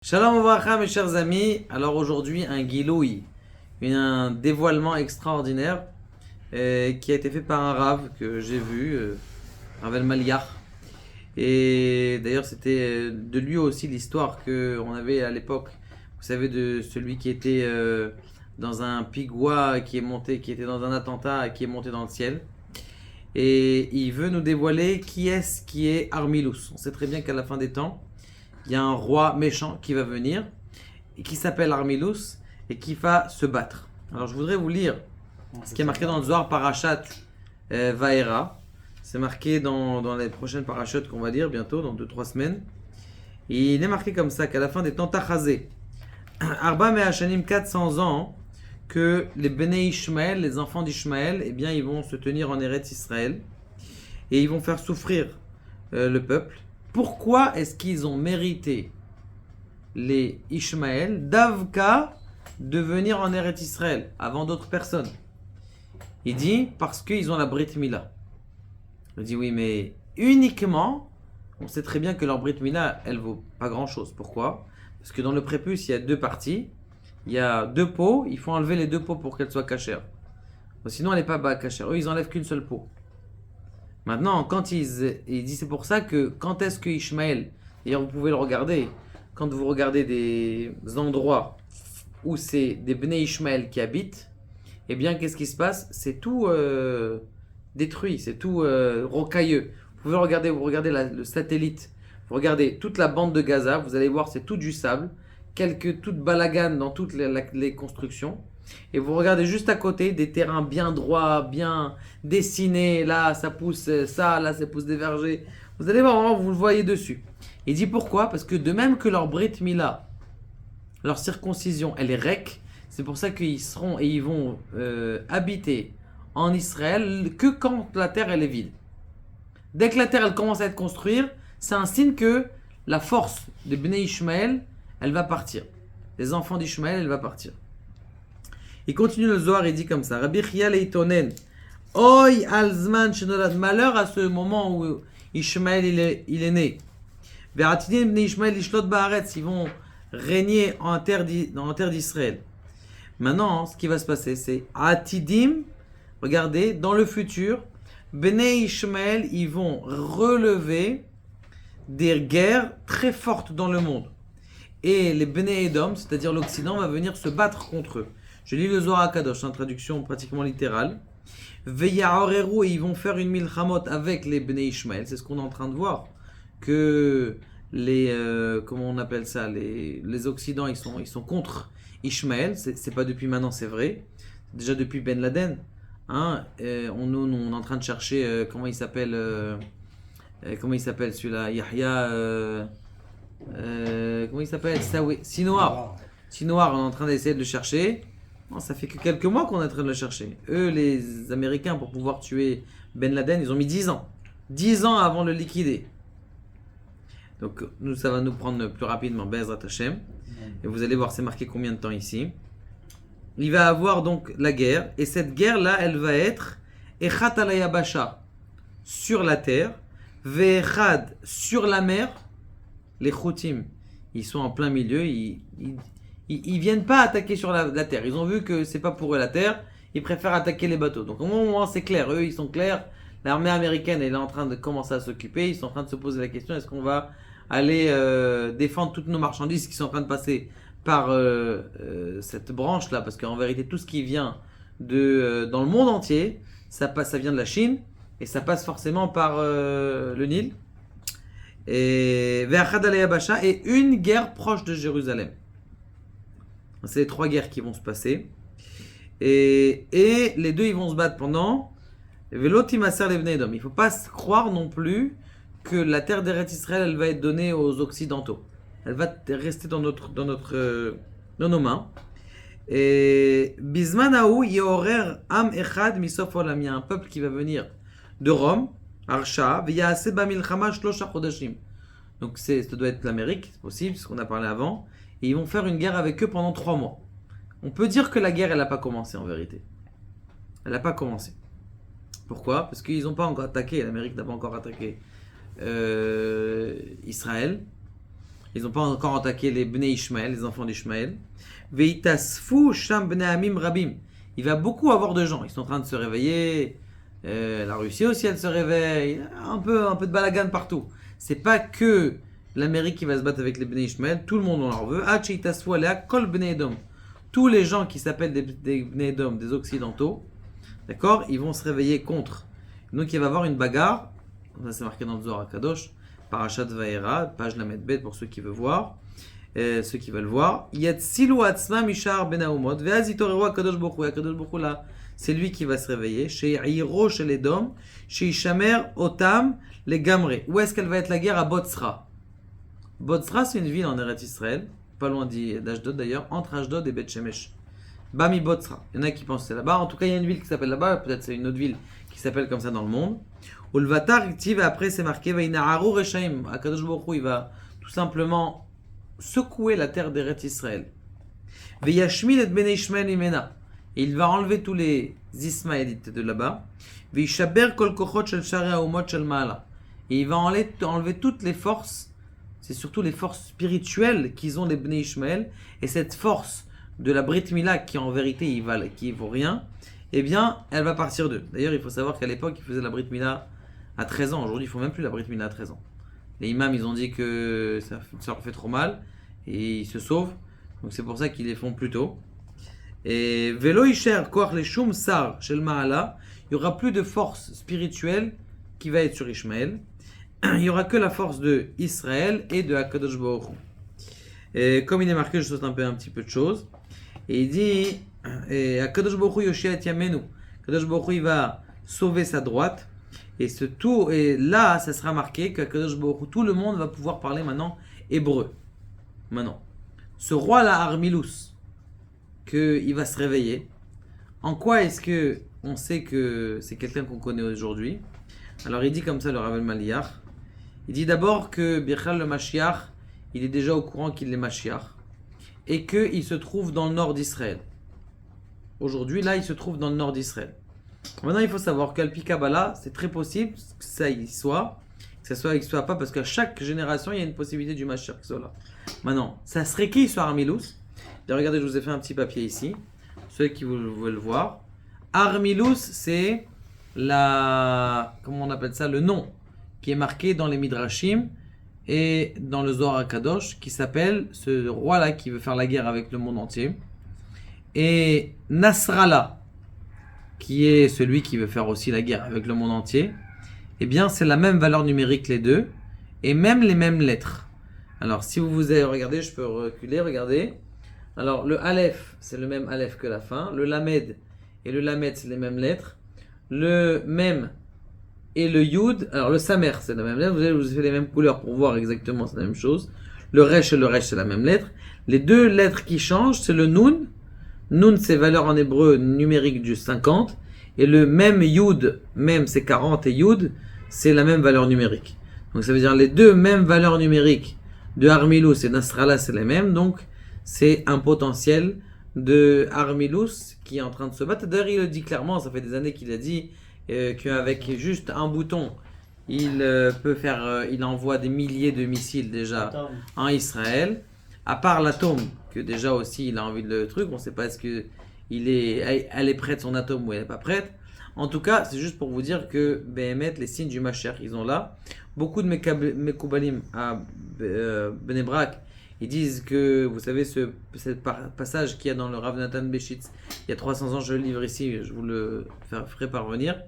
Shalom Ouvracha mes chers amis, alors aujourd'hui un giloui, un dévoilement extraordinaire qui a été fait par un rave que j'ai vu, Rav El Maliach. Et d'ailleurs c'était de lui aussi l'histoire qu'on avait à l'époque, vous savez, de celui qui était dans un pigouа, qui était dans un attentat et qui est monté dans le ciel. Et il veut nous dévoiler qui est Armilus. On sait très bien qu'à la fin des temps, il y a un roi méchant qui va venir et qui s'appelle Armilus et qui va se battre. Alors je voudrais vous lire ce qui est marqué dans le Zohar Parashat Vaera. C'est marqué dans les prochaines parachutes qu'on va lire bientôt, dans 2-3 semaines. Et il est marqué comme ça, qu'à la fin des temps Tachazé, Arba Me'ashanim 400 ans, que les Béné Ishmaël, les enfants d'Ishmaël, eh bien ils vont se tenir en Eretz Israël et ils vont faire souffrir le peuple. Pourquoi est-ce qu'ils ont mérité, les Ishmaël, d'Avka, de venir en Eretz Israël avant d'autres personnes? Il dit parce qu'ils ont la Brit Mila. Il dit oui, mais uniquement, on sait très bien que leur Brit Mila, elle vaut pas grand chose. Pourquoi? Parce que dans le prépuce, il y a deux parties. Il y a deux peaux, il faut enlever les deux peaux pour qu'elles soient cachères. Sinon, elle n'est pas cachère. Eux, ils enlèvent qu'une seule peau. Maintenant, quand il dit c'est pour ça que quand est-ce que Ishmaël, d'ailleurs vous pouvez le regarder, quand vous regardez des endroits où c'est des Bnei Ishmaël qui habitent, eh bien qu'est-ce qui se passe? C'est tout détruit, c'est tout rocailleux. Vous regardez le satellite, vous regardez toute la bande de Gaza, vous allez voir c'est tout du sable, toute balagan dans toutes les constructions. Et vous regardez juste à côté des terrains bien droits, bien dessinés. Là, ça pousse ça, là, ça pousse des vergers. Vous allez voir, vous le voyez dessus. Il dit pourquoi? Parce que de même que leur Brit Mila, leur circoncision, elle est rec. C'est pour ça qu'ils seront et ils vont habiter en Israël que quand la terre elle est vide. Dès que la terre elle commence à être construite, c'est un signe que la force de Bnei Ishmaël, elle va partir. Les enfants d'Ishmaël, elle va partir. Il continue le Zohar, il dit comme ça. Rabbi Chia leitonen. Oy alzman shenolad. Malheur à ce moment où Ishmaël il est né. Ve'atidim bnei Ishmaël ishlot ba'aretz. Ils vont régner dans la terre d'Israël. Maintenant, ce qui va se passer, c'est Atidim. Regardez, dans le futur, bnei Ishmaël, ils vont relever des guerres très fortes dans le monde. Et les Bnei Edom, c'est-à-dire l'Occident, va venir se battre contre eux. Je lis le Zohar HaKadosh, en traduction pratiquement littérale. Ve'ya'oreru, et ils vont faire une milchamot avec les Bnei Ishmael. C'est ce qu'on est en train de voir. Que les, comment on appelle ça, les Occidents, ils sont contre Ishmael. C'est pas depuis maintenant, c'est vrai. Déjà depuis Ben Laden. Hein, on est en train de chercher, comment il s'appelle celui-là, Yahya, comment il s'appelle, Sinwar. Sinwar, on est en train d'essayer de le chercher. Non, ça fait que quelques mois qu'on est en train de le chercher. Eux, les Américains, pour pouvoir tuer Ben Laden, ils ont mis 10 ans. 10 ans avant de le liquider. Donc, nous, ça va nous prendre plus rapidement, Be'ezrat Hashem. Et vous allez voir, c'est marqué combien de temps ici. Il va avoir donc la guerre. Et cette guerre-là, elle va être Echat ala yabasha, sur la terre. Ve'echad, sur la mer. Les Choutim, ils sont en plein milieu. Ils viennent pas attaquer sur la terre. Ils ont vu que c'est pas pour eux la terre. Ils préfèrent attaquer les bateaux. Donc au moment c'est clair. Eux, ils sont clairs. L'armée américaine elle est en train de commencer à s'occuper. Ils sont en train de se poser la question, est-ce qu'on va aller défendre toutes nos marchandises qui sont en train de passer par cette branche là? Parce qu'en vérité, tout ce qui vient dans le monde entier, ça vient de la Chine. Et ça passe forcément par le Nil. Et une guerre proche de Jérusalem. C'est les 3 guerres qui vont se passer. Et les deux, ils vont se battre pendant. Il ne faut pas croire non plus que la terre d'Eretz Israël, elle va être donnée aux Occidentaux. Elle va rester dans nos mains. Et Bismanaou, Yehorer Am Echad Misof Olam. Il y a un peuple qui va venir de Rome, Arsha, V'ya'ase Bamilchama Shlosha Chodashim. Donc ça doit être l'Amérique, c'est possible, c'est ce qu'on a parlé avant. Et ils vont faire une guerre avec eux pendant 3 mois. On peut dire que la guerre, elle n'a pas commencé en vérité. Elle n'a pas commencé. Pourquoi? Parce qu'ils n'ont pas encore attaqué, l'Amérique n'a pas encore attaqué Israël. Ils n'ont pas encore attaqué les Bnei Ishmael, les enfants d'Ishmael. Veitasfu sham bnei amim rabim. Il va beaucoup avoir de gens. Ils sont en train de se réveiller. La Russie aussi, elle se réveille. Un peu de balagan partout. C'est pas que l'Amérique qui va se battre avec les Bnei Ishmael. Tout le monde en leur veut. Hacheitasfu alea kol bnei Edom. Tous les gens qui s'appellent des Bnei Edom, des Occidentaux, d'accord, ils vont se réveiller contre. Donc il va y avoir une bagarre. Ça c'est marqué dans le Zohar HaKadosh. Parashat Vaera, page Lamed Bet pour ceux qui veulent voir. Ceux qui veulent voir. Yatsilu atzma mishar ben haumot ve'az yitoreru HaKadosh Baruch Hu. HaKadosh Baruch Hu là, c'est lui qui va se réveiller. She'iro shel Edom, she'ishamer otam legamre. Où est-ce qu'elle va être la guerre? À Botzra. Botzra, c'est une ville en Eretz Israël, pas loin d'Ashdod d'ailleurs, entre Ashdod et Beth Shemesh. Bami Botzra. Il y en a qui pensent que c'est là-bas. En tout cas, il y a une ville qui s'appelle là-bas. Peut-être c'est une autre ville qui s'appelle comme ça dans le monde. Ulvatar, après c'est marqué Vainaharu Reshaim. HaKadosh Baruch Hu, il va tout simplement secouer la terre d'Eretz Israël. Veyashmil et Bnei Ishmael imena. Et il va enlever tous les Ismaélites de là-bas. Veishaber kol kochot shel shari haumot shel ma'ala. Et il va enlever toutes les forces. C'est surtout les forces spirituelles qu'ils ont les Bnei Ishmael. Et cette force de la Brit Mila qui en vérité qui vaut rien, eh bien elle va partir d'eux. D'ailleurs il faut savoir qu'à l'époque ils faisaient la Brit Mila à 13 ans. Aujourd'hui ils font même plus la Brit Mila à 13 ans. Les imams ils ont dit que ça leur fait trop mal et ils se sauvent. Donc c'est pour ça qu'ils les font plus tôt. Et Velo Isher Koach les Shum Sar Shel Ma'ala, il n'y aura plus de force spirituelle qui va être sur Ishmaël. Il n'y aura que la force de Israël et de HaKadosh Baruch Hu. Et comme il est marqué, je saute un petit peu de choses. Et il dit HaKadosh Baruch Hu Yoshia et Yamenu. HaKadosh Baruch Hu il va sauver sa droite. Et là, ça sera marqué que HaKadosh Baruch Hu, tout le monde va pouvoir parler maintenant hébreu. Maintenant, ce roi-là, Armilus, qu'il va se réveiller. En quoi est-ce que on sait que c'est quelqu'un qu'on connaît aujourd'hui? Alors il dit comme ça le Rav Maliach. Il dit d'abord que Birchal le Mashiach, il est déjà au courant qu'il est Mashiach et qu'il se trouve dans le nord d'Israël. Aujourd'hui, là, il se trouve dans le nord d'Israël. Maintenant, il faut savoir qu'Alpi Kabbalah, c'est très possible que ça y soit, que ça soit pas, parce qu'à chaque génération, il y a une possibilité du Mashiach qui soit là. Maintenant, ça serait qui sur Armilus? Et regardez, je vous ai fait un petit papier ici, ceux qui veulent le voir. Armilus, c'est comment on appelle ça, le nom qui est marqué dans les Midrashim et dans le Zohar HaKadosh, qui s'appelle ce roi-là qui veut faire la guerre avec le monde entier. Et Nasrallah, qui est celui qui veut faire aussi la guerre avec le monde entier, eh bien c'est la même valeur numérique les deux, et même les mêmes lettres. Alors si vous avez regardé, je peux reculer, regardez. Alors le Aleph, c'est le même Aleph que la fin. Le Lamed et le Lamed, c'est les mêmes lettres. Le Mem et le Yud, alors le Samer, c'est la même lettre. Vous avez fait les mêmes couleurs pour voir exactement, c'est la même chose. Le Resh et le Resh, c'est la même lettre. Les deux lettres qui changent, c'est le Nun. Nun, c'est valeur en hébreu numérique du 50. Et le Mem Yud, Mem, c'est 40 et Yud, c'est la même valeur numérique. Donc ça veut dire les deux mêmes valeurs numériques de Armilus et Nasrallah, c'est les mêmes. Donc c'est un potentiel de Armilus qui est en train de se battre. D'ailleurs, il le dit clairement, ça fait des années qu'il a dit qu'avec juste un bouton, il envoie des milliers de missiles déjà en Israël. À part l'atome, que déjà aussi il a envie de le truc, on ne sait pas est-ce que elle est prête son atome ou elle n'est pas prête. En tout cas, c'est juste pour vous dire que Behemet, les signes du Mashiach, ils ont là. Beaucoup de Mekoubalim à Bnei Brak, ils disent que, vous savez, ce passage qu'il y a dans le Rav Nathan Beshitz, il y a 300 ans, je le livre ici, je vous le ferai parvenir,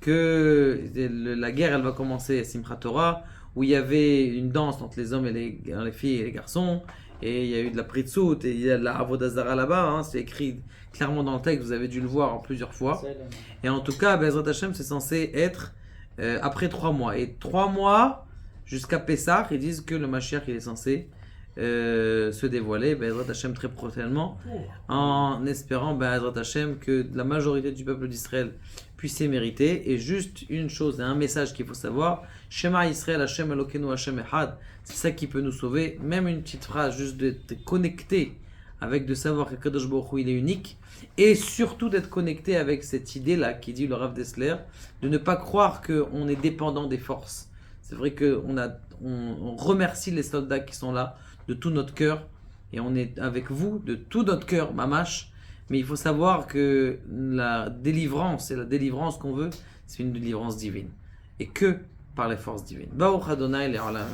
que la guerre, elle va commencer à Simchat Torah, où il y avait une danse entre les hommes et les filles et les garçons, et il y a eu de la pritzout, et il y a de la Avodah Zara là-bas, hein, c'est écrit clairement dans le texte, vous avez dû le voir plusieurs fois. Et en tout cas, Bezrat Hashem, c'est censé être après 3 mois. Et 3 mois jusqu'à Pessah, ils disent que le Mashiach il est censé se dévoiler, Bezrat Hashem, très prochainement, en espérant Bezrat Hashem que la majorité du peuple d'Israël puisse y mériter. Et juste une chose, un message qu'il faut savoir, Shema Israël, Hashem Elokeinu, Hashem Echad, c'est ça qui peut nous sauver. Même une petite phrase, juste d'être connecté avec, de savoir que Kadosh Baruch Hu il est unique, et surtout d'être connecté avec cette idée-là qui dit le Rav Dessler, de ne pas croire qu'on est dépendant des forces. C'est vrai qu'on remercie les soldats qui sont là de tout notre cœur et on est avec vous de tout notre cœur, Mamash. Mais il faut savoir que la délivrance et la délivrance qu'on veut, c'est une délivrance divine et que par les forces divines. Baruch Adonai le'olam.